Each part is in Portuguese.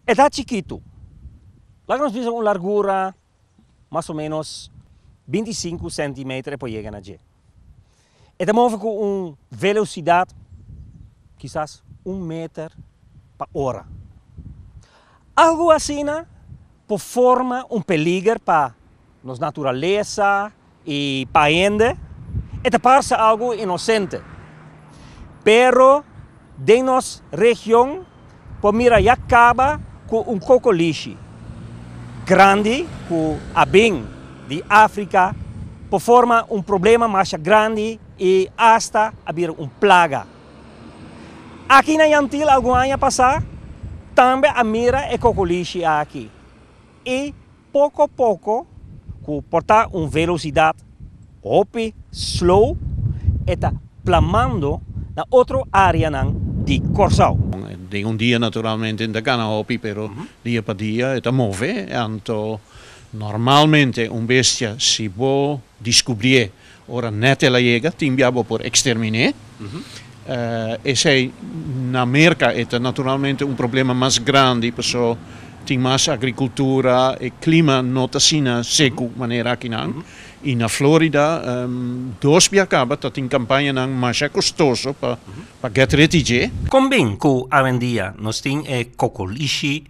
Está chiquito. Vamos ver uma largura mais ou menos 25 centímetros para chegar allí. Está móvel com uma velocidade, quizás 1 meter por hora. Algo assim por forma peligro para a natureza e para a gente. Está parece algo inocente. Pero, de nossa região, por mira já acaba com cocoliche grande, com a bem de África, por forma problema mais grande e hasta haver plaga. Aqui na Antilles, algum ano passado, também a mira é cocoliche aqui. E pouco a pouco, com portar velocidade slow, está plamando na outra área de Curaçao. De dia naturalmente in de cana hopi, pero dia per dia está move, anto normalmente bestia si può descobrir ora net ela llega, timbiabo por exterminar. E sei na America è naturalmente problema mais grande, perso tem mais agricultura e clima nota sina seco maneira aqui não. E na Florida, dois acaba tá tem campanha mais custoso para get ready. Combin com a vendia, nós tem cocoliche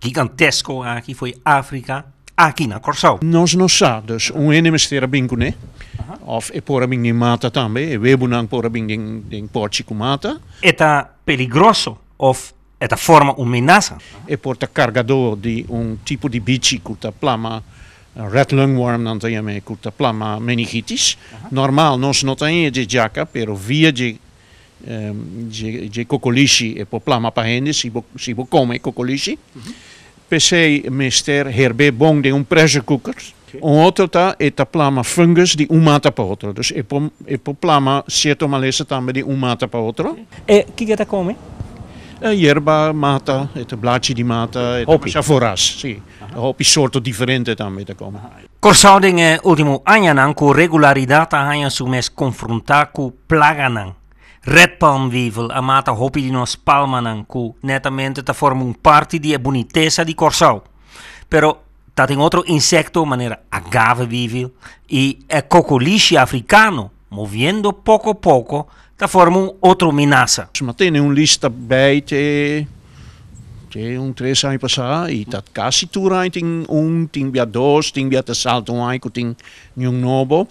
gigantesco aqui foi África, aqui na Curaçao. Nós não sabemos, hemisfério bem com né? Of e por bem de mata também, e webunang por bem de porti com mata. Eta peligroso of eta forma ameaça. E porta cargador de tipo de bicho que tá plama red lungworm não tem a que tá plama meningitis. Normal nós não tem de jaca, pero via de cocoliche e por plama para gente se come cocoliche. Pensei mister herbe bom de pressure cooker. Outro tá plama fungus de mata para outro. Dus e por plama certo maleza também de mata para outro. E que tá come? Yerba mata, bladje di mata, chaforas, sì. Hopi soorten differente também te komen. Curaçao den último ano com regularidade a su mes confrontar com plaga red palm weevil a mata hopi de nos palma com netamente te forma parte de boniteza de Curaçao. Pero tá tem outro insecto maneira agave weevil e cocoliche africano movendo pouco a pouco da forma outra ameaça. Maar tem lista bij te 3 anos passado e tá quase tudo aí tem tem 2, tem te salto aí que tem novo.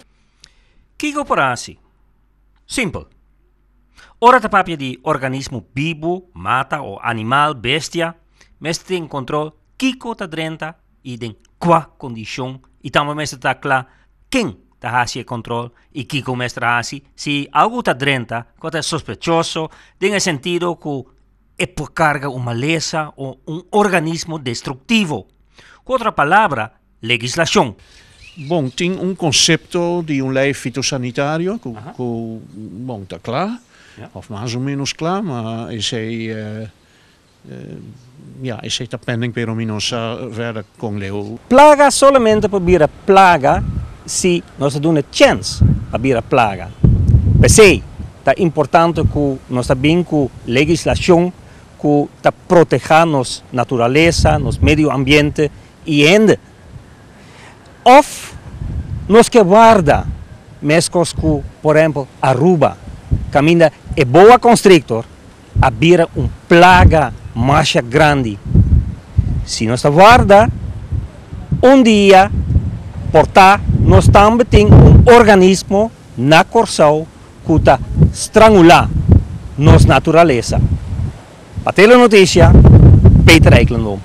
Que operatie? Simpel. Ora te papia de organismo vivo, mata ou animal, bestia, mas tem controle kiko ta drenta e den qua condição e também mas tá claro quem da hasi control e que começa hasi se algo está drenta quando é sospechoso tem sentido que é por carga uma maleza ou organismo destrutivo. Com outra palavra, legislação. Bom, tem conceito de lei fitossanitário que bom, está claro, of mais ou menos claro, mas esse está pending pero menos verder com leu. Plaga solamente para vir a plaga se nós damos uma chance para vir a plaga. Pensei, é importante que nós também com legislação que está proteger nossa natureza, nosso meio ambiente e ainda. Of nós que guarda mescos que, por exemplo, Aruba, caminha é boa constrictor, a vir plaga mais grande. Se nós guarda, dia portar nós também temos organismo na Curaçao que está estrangular nossa natureza. Para ter a notícia, Peter Eichlendom.